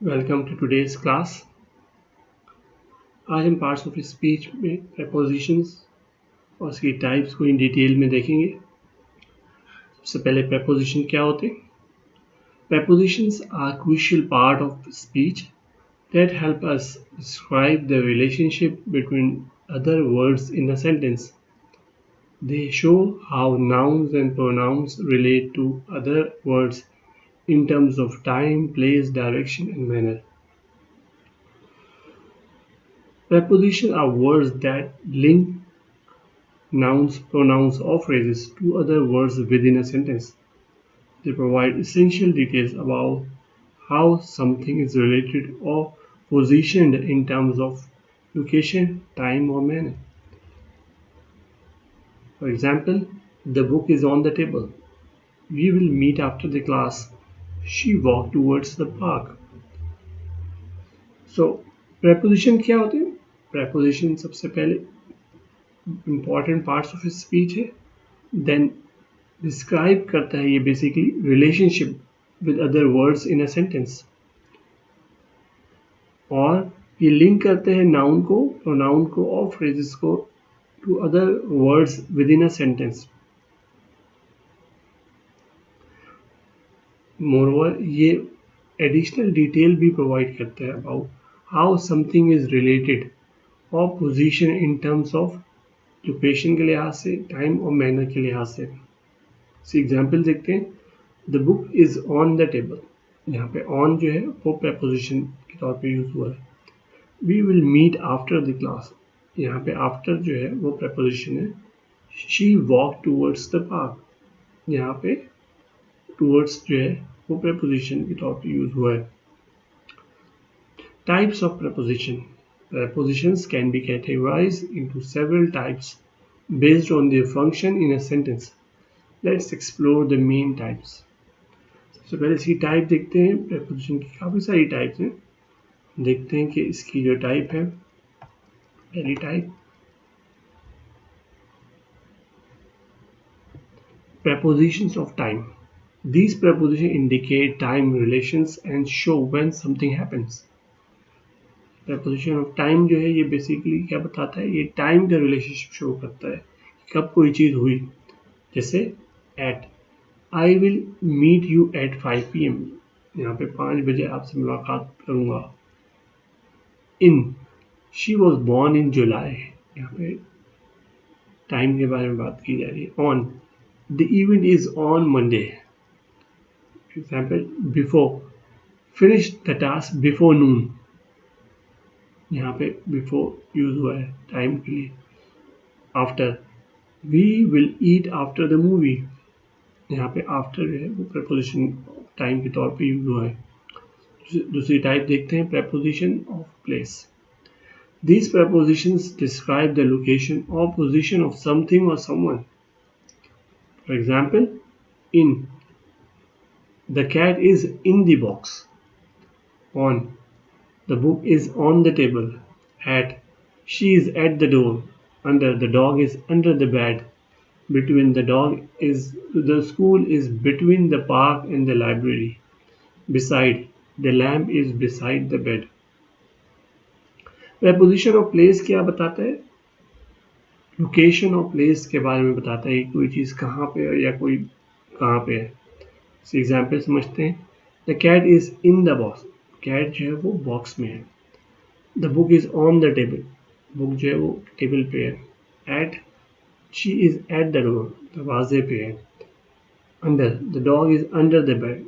Welcome to today's class. आज हम parts of speech में प्रेपोजिशंस और उसकी टाइप्स को इन डिटेल में देखेंगे। सबसे पहले प्रेपोजिशन क्या होते हैं? Prepositions are crucial part of speech that help us describe the relationship between other words in a sentence. They show how nouns and pronouns relate to other words in terms of time, place, direction, and manner. Prepositions are words that link nouns, pronouns, or phrases to other words within a sentence. They provide essential details about how something is related or positioned in terms of location, time, or manner. For example, the book is on the table. We will meet after the class. She walked towards the park. So, preposition क्या होते हैं? Preposition सबसे पहले important parts of speech है. Then describe करता है ये basically relationship with other words in a sentence, और ये लिंक करते हैं नाउन को, प्रोनाउन को और फ्रेजेस को to other words within a sentence. Moreover ये एडिशनल डिटेल भी प्रोवाइड करता है about how something is related और position in terms of location के लिहाज से, टाइम और मैनर के लिहाज से. एग्जाम्पल देखते हैं. The book is on the table. यहाँ पे ऑन जो है वो प्रेपोजिशन के तौर पे यूज हुआ है. We will meet after the class. यहाँ पे आफ्टर जो है वो प्रेपोजिशन है. She walk towards the park. यहाँ पे टूवर्ड्स जो है वो प्रेपोजिशन के तौर पे यूज हुआ है. Types of preposition. Prepositions can be categorized into several types based on their function in a sentence. Let's explore the main types. सबसे पहले इसकी टाइप देखते हैं. प्रेपोजिशन की काफ़ी सारी टाइप्स हैं. देखते हैं कि इसकी जो टाइप है, पहली type prepositions of time. These prepositions indicate time relations and show when something happens. Preposition of time जो है ये बेसिकली क्या बताता है? ये टाइम का रिलेशनशिप शो करता है, कब कोई चीज़ हुई. जैसे at, I will meet you at 5 PM. यहाँ पे 5 बजे आपसे मुलाकात करूँगा. In, she was born in July. यहाँ पे टाइम के बारे में बात की जा रही है. On, the event is on Monday. Example, before, finish the task before noon. यहाँ पे बिफोर यूज हुआ है टाइम के लिए. After, we will eat after the movie. यहाँ पे आफ्टर जो है वो प्रेपोजिशन टाइम के तौर पे यूज हुआ है. दूसरी टाइप देखते हैं, preposition of place. These prepositions describe the location और पोजिशन ऑफ समथिंग और someone. For example, in, the cat is in the box. On, the book is on the table. At, she is at the door. Under, the dog is under the bed. Between, the school is between the park and the library. Beside, the lamp is beside the bed. Preposition of place क्या बताता है? Location और place के बारे में बताता है, कोई चीज़ कहाँ पे है या कोई कहाँ पे है. एग्जाम्पल समझते हैं. The cat is in the box. Cat जो है वो बॉक्स में है. The book is on the table. Book जो है वो टेबल पे है. At, she is at the door. दरवाजे पे है. Under, the dog is under the bed.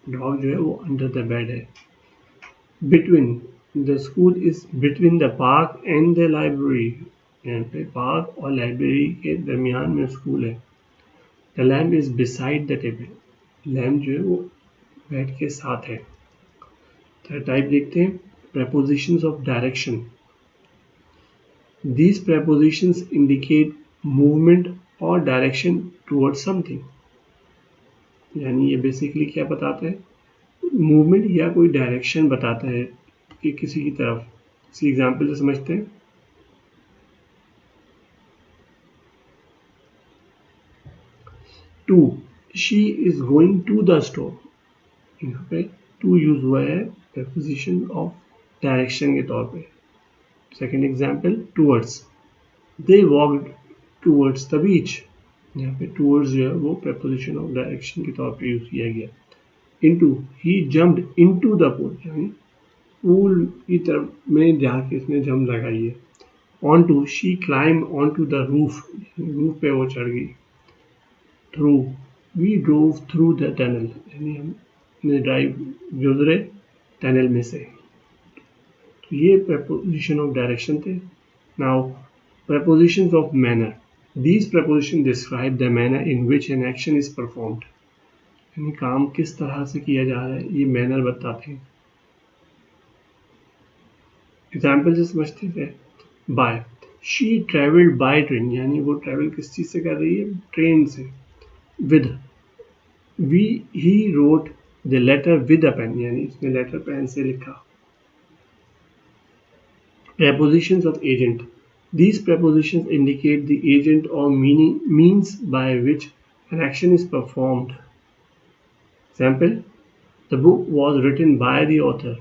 Dog जो है वो अंडर द बेड है. Between, the school is between the park and the library. यहाँ पे पार्क और लाइब्रेरी के दरमियान में स्कूल है. The lamp is beside the table. Lamp जो है वो बेड के साथ है. थर्ड टाइप देखते हैं, prepositions of direction. These prepositions indicate movement or direction towards something. यानी ये बेसिकली क्या बताता है? मूवमेंट या कोई डायरेक्शन बताता है कि किसी की तरफ. इसी एग्जाम्पल से समझते हैं. To, she is going to the store. यहाँ पे टू यूज हुआ है preposition of डायरेक्शन के तौर पे. Second example towards. They walked towards the beach. यहाँ पे towards जो है वो preposition of direction के तौर पे यूज किया गया. Into, he jumped into the pool, यानी पूल की तरफ में जाके इसने जंप लगाई है. Onto, she climbed onto the roof, roof पे वो चढ़ गई. Through, we drove through the tunnel, यानी हमने ड्राइव गुजरे टनल में से. तो ये preposition of direction थे. Now prepositions of manner. These prepositions describe the manner in which an action is performed. यानी काम किस तरह से किया जा रहा है ये मैनर बताते हैं. एग्जाम्पल से समझते हैं. By, she travelled by train, यानी वो ट्रेवल किस चीज से कर रही है, ट्रेन से. With, he wrote the letter with a pen, यानी इसने लेटर पेन से लिखा. Prepositions of agent. These prepositions indicate the agent or means by which an action is performed. Example, the book was written by the author.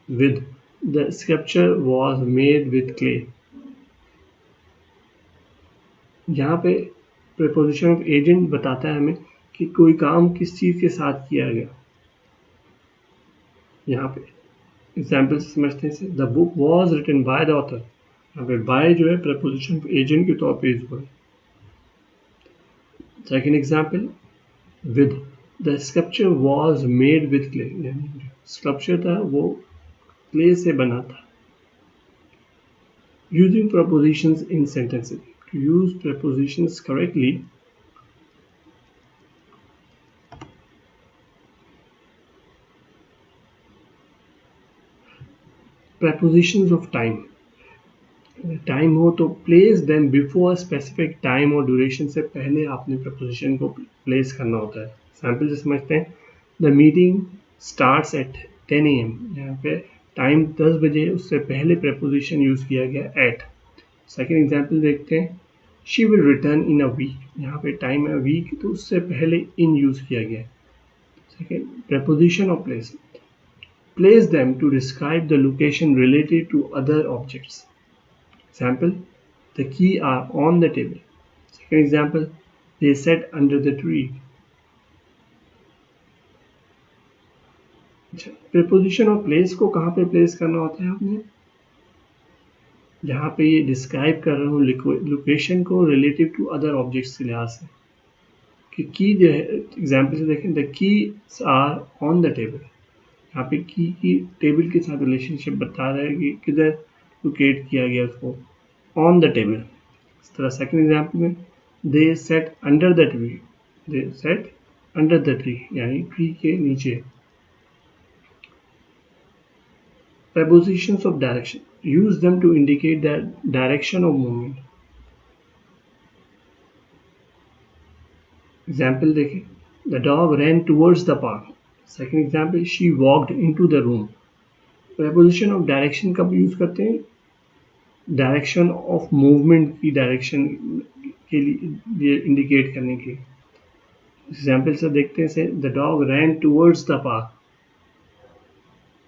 With, the sculpture was made with clay. यहाँ पे preposition of agent बताता है हमें कि कोई काम किस चीज के साथ किया गया. यहाँ पे एग्जाम्पल समझते हैं. The book was written by the author, यहाँ पे बाय जो है preposition of agent के तौर पे यूज हुआ है. Second example, with, the sculpture was made with clay, यानी स्कल्पचर था वो क्ले से बना था. Using prepositions in sentences. To use prepositions correctly, prepositions of time. Time हो तो place them before specific time और ड्यूरेशन से पहले आपने preposition को प्लेस करना होता है. एग्जाम्पल से समझते हैं. The meeting starts at 10 AM, यहाँ पे टाइम 10 बजे, उससे पहले preposition यूज किया गया एट. सेकेंड एग्जाम्पल देखते हैं. She will return in a week, यहाँ पे टाइम है वीक तो उससे पहले इन यूज किया गया. Second, preposition of place. Place them to describe the location related to other objects. Example, the key are on the table. Second example, they sat under the tree. preposition of place को कहाँ पे place करना होता है आपने, जहाँ पे ये डिस्क्राइब कर रहा हूँ लोकेशन को रिलेटिव टू अदर ऑब्जेक्ट्स के लिहाज से. कि की जो है एग्जाम्पल से देखें. The keys are on the table, यहाँ पे की टेबल के साथ रिलेशनशिप बता रहा है कि किधर लोकेट किया गया उसको, ऑन द टेबल. इस तरह सेकेंड एग्जाम्पल में, they sat under the tree, they sat under the tree, यानी ट्री के नीचे. Prepositions of direction. Use them to indicate the direction of movement. Example देखें. The dog ran towards the park. Second example, she walked into the room. Preposition of direction कब use करते हैं, direction of movement की direction के लिए indicate करने के लिए. एग्जाम्पल से देखते हैं. से the dog rain towards the park,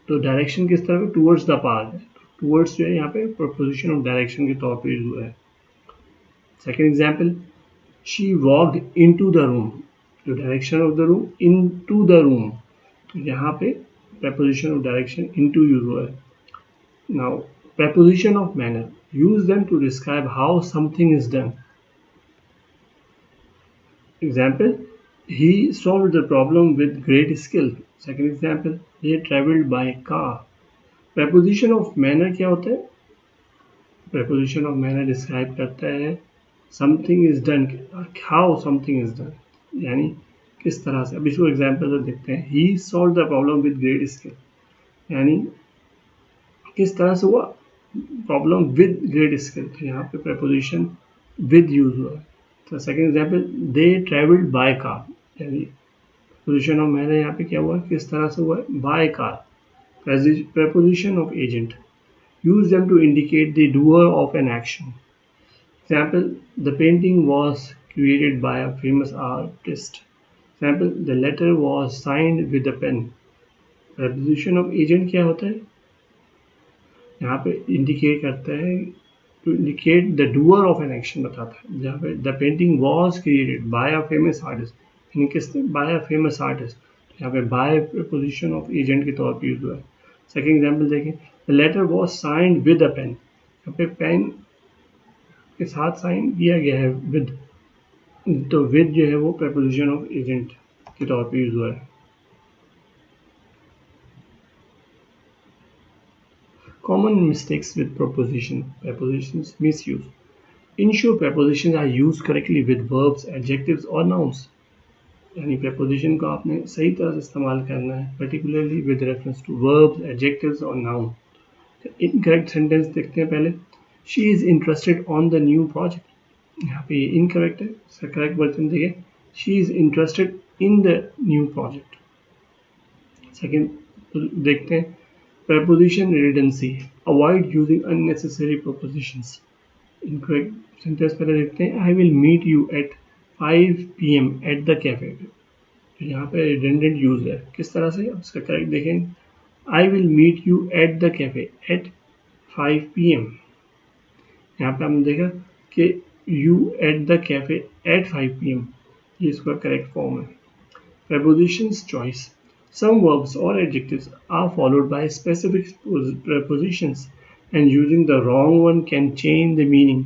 तो डायरेक्शन किस तरह टूवर्ड्स द पार्क है. टूवर्ड्स जो है यहाँ पे प्रोपोजिशन ऑफ डायरेक्शन के तौर पे यूज हुआ है. Second example, she walked into the room, तो direction of the room into the room, तो यहाँ पे preposition of direction into use हुआ है. Now preposition of manner. Use them to describe how something is done. Example, he solved the problem with great skill. Second example, they traveled by car. Preposition of manner क्या होता है, preposition of manner describe करता है something is done, how something is done, यानी किस तरह से. अब इसको एग्जाम्पल से देखते हैं. He solve the problem with great skill, यानी किस तरह से हुआ प्रॉब्लम विद ग्रेट स्किल, तो यहाँ पे preposition विद यूज हुआ है. तो second example, they travelled by car, यानी preposition ऑफ मैनर यहाँ पे क्या हुआ, किस तरह से हुआ, by car. preposition of agent. Use them to indicate the doer of an action. Example, the painting was created by a famous artist. Example, the letter was signed with a pen. Preposition of agent क्या होता है, यहाँ पे indicate करता है, to indicate the doer of an action बताता है। जहाँ पे the painting was created by a famous artist, यानी किसने, बाय अ फेमस आर्टिस्ट, यहाँ पे बाय प्रेपोजिशन ऑफ एजेंट के तौर पर यूज हुआ है। सेकेंड एग्जाम्पल देखें, the letter was signed with a pen, यहाँ पे पेन के साथ साइन किया गया है विद, तो विद जो है वो प्रेपोजिशन ऑफ एजेंट के तौर पर यूज हुआ है। Common mistakes with prepositions misuse. Ensure prepositions are used correctly with verbs, adjectives or nouns. यानी preposition को आपने सही तरह से इस्तेमाल करना है, particularly with reference to verbs, adjectives और noun. Incorrect sentence देखते हैं पहले. She is interested on the new project. यहाँ पे ये incorrect है, इसका correct version देखिए. She is interested in the new project. Second देखते हैं, preposition redundancy. Avoid using unnecessary prepositions. Incorrect sentence पहले देखते हैं, I will meet you at 5 PM at the cafe. तो यहाँ पे redundant use है, किस तरह से, उसका correct देखें, I will meet you at the cafe at 5 PM. यहाँ पे हमने देखा कि you at the cafe at 5 PM, ये इसका correct form है. Prepositions choice. Some verbs or adjectives are followed by specific prepositions and using the wrong one can change the meaning.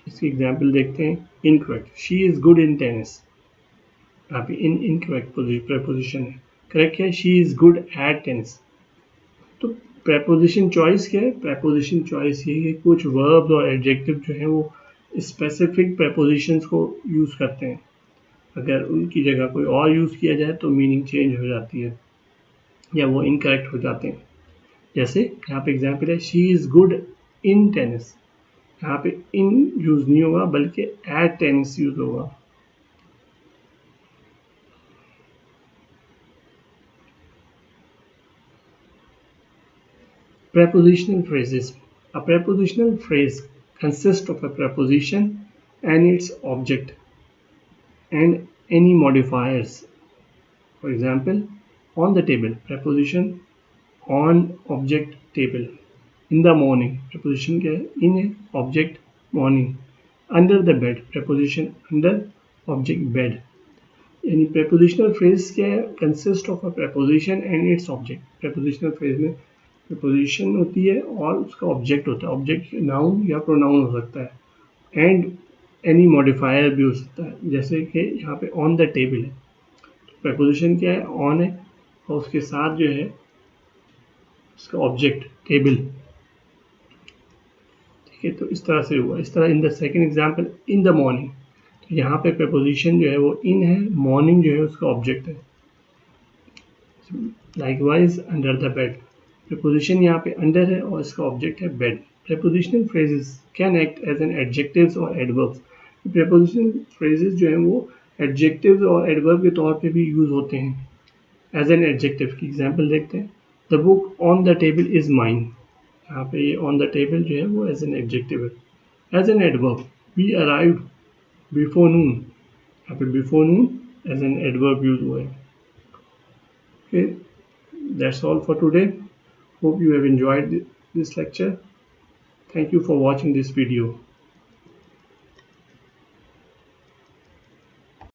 इसकी example देखते हैं. Incorrect. She is good in tennis. यहाँ पे incorrect preposition है. Correct है, she is good at tennis. तो preposition choice क्या है? Preposition choice ये है कि कुछ verbs और adjectives जो हैं वो specific prepositions को use करते हैं, अगर उनकी जगह कोई और यूज़ किया जाए तो मीनिंग चेंज हो जाती है या वो इनकरेक्ट हो जाते हैं. जैसे यहाँ पे एग्जाम्पल है, she is good in tennis. यहाँ पे इन यूज़ नहीं होगा बल्कि एट टेनिस यूज़ होगा. Prepositional phrases. A prepositional phrase consists of a preposition and its object and any modifiers. For example, on the table, preposition on, object table. In the morning, preposition क्या है, in है, object morning. Under the bed, preposition under, object bed. यानी prepositional phrase क्या है, consist of a preposition and its object. Prepositional phrase में preposition होती है और उसका object होता है. Object noun या pronoun हो सकता है and any modifier भी हो सकता है. जैसे कि यहाँ पे on the table है, preposition क्या है, on है और उसके साथ जो है उसका ऑब्जेक्ट टेबल. ठीक है, तो इस तरह से हुआ. इस तरह in the second example, in the morning, तो यहाँ पे preposition जो है वो इन है, मॉर्निंग जो है उसका ऑब्जेक्ट है. Likewise under the bed, preposition यहाँ पे अंडर है और इसका ऑब्जेक्ट है bed. Prepositional phrases can act as an adjectives और adverbs. Prepositional phrases जो हैं वो adjectives और adverb के तौर पे भी यूज होते हैं. As an adjective की एग्जाम्पल देखते हैं. The book on the table is mine. यहाँ पे ये on the table जो है वो as an adjective है. As an adverb, we arrived before noon. यहाँ पे before noon as an adverb use हुआ है. Okay, that's all for today. Hope you have enjoyed this lecture. Thank you for watching this video.